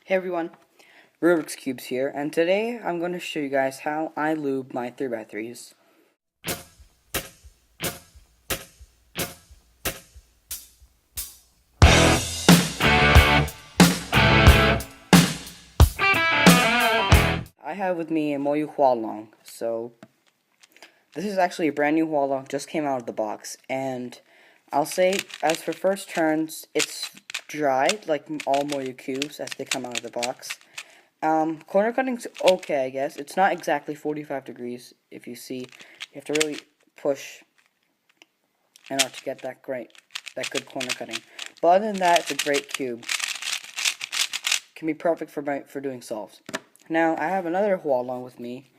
Hey everyone, Rubik's Cubes here, and today I'm going to show you guys how I lube my 3x3s. I have with me a Moyu Hualong, so this is actually a brand new Hualong, just came out of the box, and I'll say, as for first turns, it's dry, like all Moyu Cubes as they come out of the box. Corner cutting's okay, I guess. It's not exactly 45 degrees, if you see. You have to really push in order to get that good corner cutting. But other than that, it's a great cube. Can be perfect for doing solves. Now, I have another Hualong with me.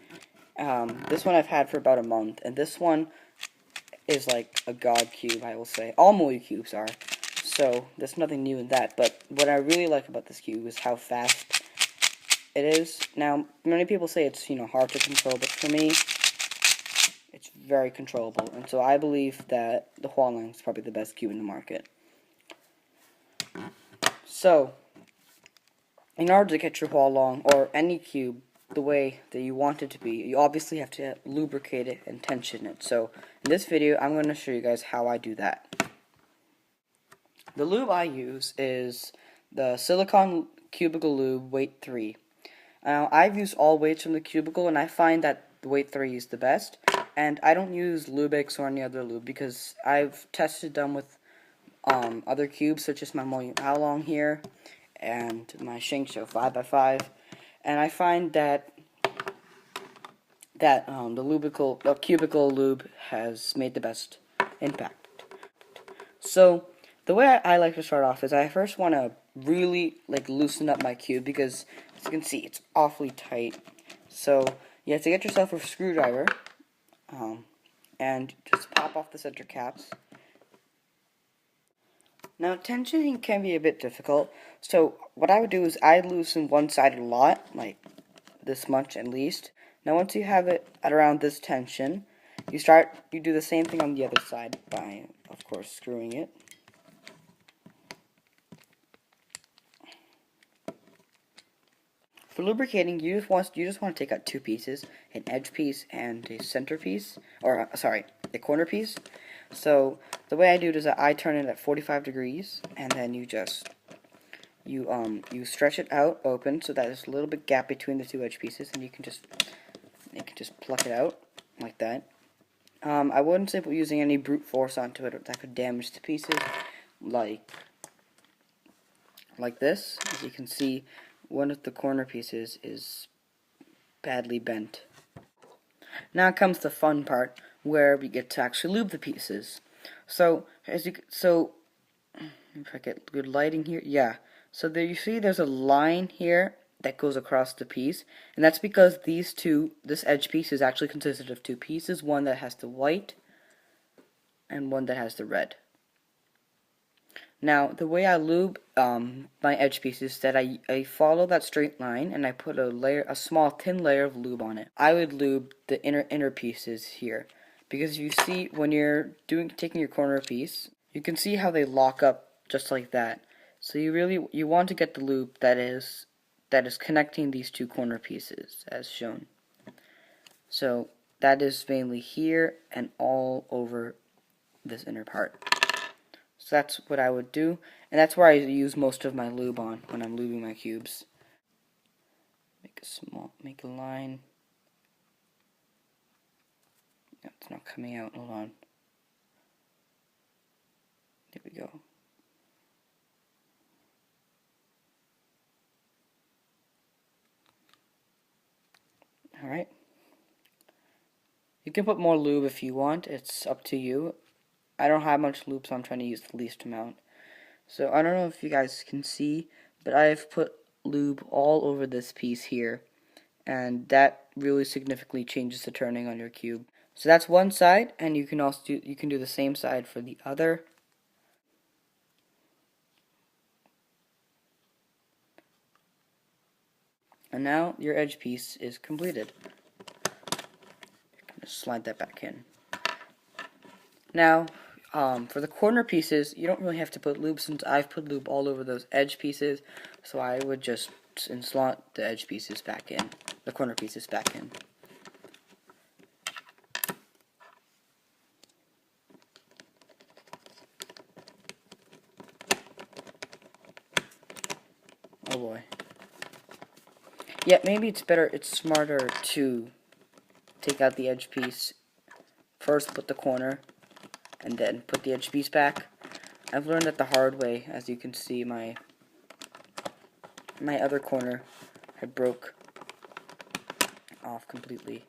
This one I've had for about a month, and this one is like a god cube, I will say. All Moyu cubes are, so there's nothing new in that. But what I really like about this cube is how fast it is. Now, many people say it's hard to control, but for me, it's very controllable, and so I believe that the Hualong is probably the best cube in the market. So, in order to get your Hualong, or any cube, the way that you want it to be, you obviously have to lubricate it and tension it. So, in this video, I'm going to show you guys how I do that. The lube I use is the silicone cubicle lube weight 3. Now, I've used all weights from the cubicle, and I find that the weight 3 is the best. And I don't use Lubix or any other lube because I've tested them with other cubes, such as my Moyu Hualong here and my Shingsho 5x5, and I find that the cubicle lube has made the best impact. So the way I like to start off is I first want to really loosen up my cube because, as you can see, it's awfully tight. So you have to get yourself a screwdriver and just pop off the center caps. Now, tensioning can be a bit difficult, so what I would do is I'd loosen one side a lot, like this much at least. Now, once you have it at around this tension, you do the same thing on the other side by, of course, screwing it. For lubricating, you just want to take out two pieces, an edge piece and a center piece, or a corner piece. So the way I do it is that I turn it at 45 degrees, and then you stretch it out open so that there's a little bit gap between the two edge pieces, and you can just pluck it out like that. I wouldn't say using any brute force onto it, or that could damage the pieces, like this. As you can see, one of the corner pieces is badly bent. Now comes the fun part, where we get to actually lube the pieces. So, if I get good lighting here, yeah. So there you see there's a line here that goes across the piece, and that's because this edge piece is actually consisted of two pieces, one that has the white and one that has the red. Now, the way I lube my edge pieces is that I follow that straight line, and I put a small thin layer of lube on it. I would lube the inner pieces here, because you see when you're taking your corner piece, you can see how they lock up just like that. So you want to get the lube that is connecting these two corner pieces, as shown. So that is mainly here and all over this inner part. So that's what I would do, and that's where I use most of my lube on when I'm lubing my cubes. Make a line. No, it's not coming out, hold on. There we go. Alright. You can put more lube if you want, it's up to you. I don't have much lube, so I'm trying to use the least amount. So I don't know if you guys can see, but I've put lube all over this piece here, and that really significantly changes the turning on your cube. So that's one side, and you can do the same side for the other. And now your edge piece is completed. Just slide that back in. Now, For the corner pieces, you don't really have to put lube since I've put lube all over those edge pieces. So I would just slot the edge pieces back in, the corner pieces back in. Oh boy. Yeah, maybe it's smarter to take out the edge piece, first put the corner, and then put the edge piece back. I've learned that the hard way. As you can see, my other corner had broke off completely.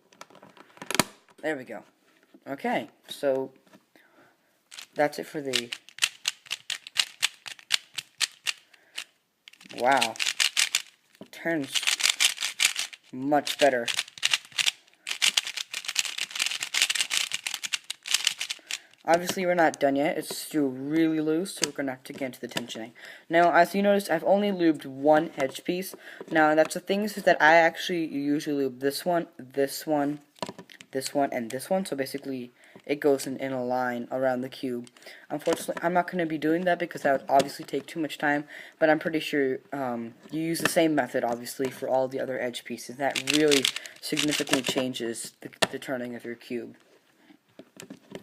There we go. Okay, so that's it for the... Wow. Turns much better. Obviously, we're not done yet. It's still really loose, so we're going to have to get into the tensioning. Now, as you notice, I've only lubed one edge piece. Now, that's the thing is that I actually usually lube this one, this one, this one, and this one. So basically, it goes in a line around the cube. Unfortunately, I'm not going to be doing that because that would obviously take too much time. But I'm pretty sure you use the same method, obviously, for all the other edge pieces. That really significantly changes the turning of your cube.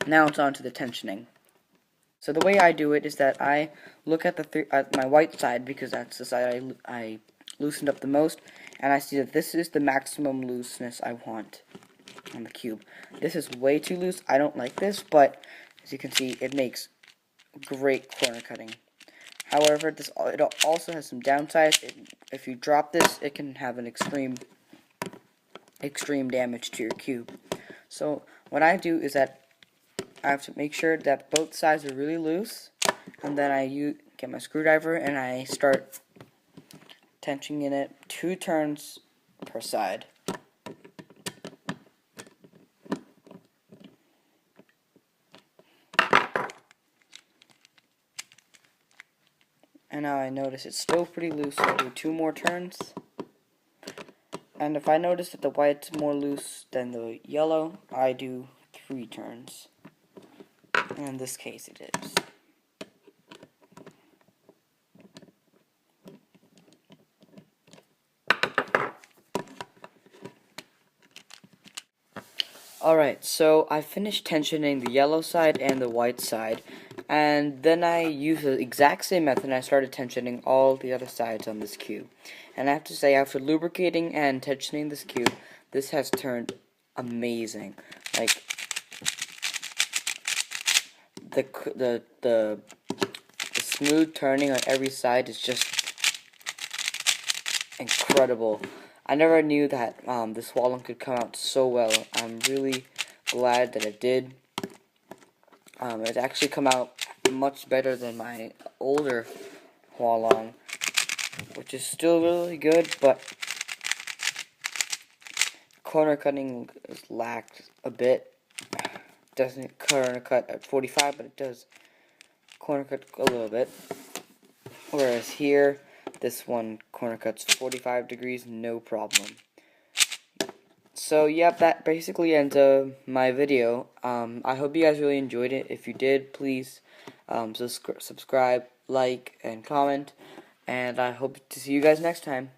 Now it's on to the tensioning. So the way I do it is that I look at at my white side, because that's the side I loosened up the most, and I see that this is the maximum looseness I want on the cube. This is way too loose. I don't like this, but as you can see, it makes great corner cutting. However, it also has some downsides. If you drop this, it can have an extreme damage to your cube. So what I do is that I have to make sure that both sides are really loose, and then I get my screwdriver and I start tensioning in it 2 turns per side. And now I notice it's still pretty loose, so I'll do 2 more turns. And if I notice that the white's more loose than the yellow, I do 3 turns. In this case, it is. Alright, so I finished tensioning the yellow side and the white side, and then I used the exact same method and I started tensioning all the other sides on this cube. And I have to say, after lubricating and tensioning this cube, this has turned amazing. Like, the smooth turning on every side is just incredible. I never knew that this wall lung could come out so well. I'm really glad that it did. It actually come out much better than my older wall lung, which is still really good, but corner cutting is lacked a bit. Doesn't corner cut at 45, but it does corner cut a little bit. Whereas here, this one corner cuts 45 degrees, no problem. So, yep, that basically ends my video. I hope you guys really enjoyed it. If you did, please subscribe, like, and comment. And I hope to see you guys next time.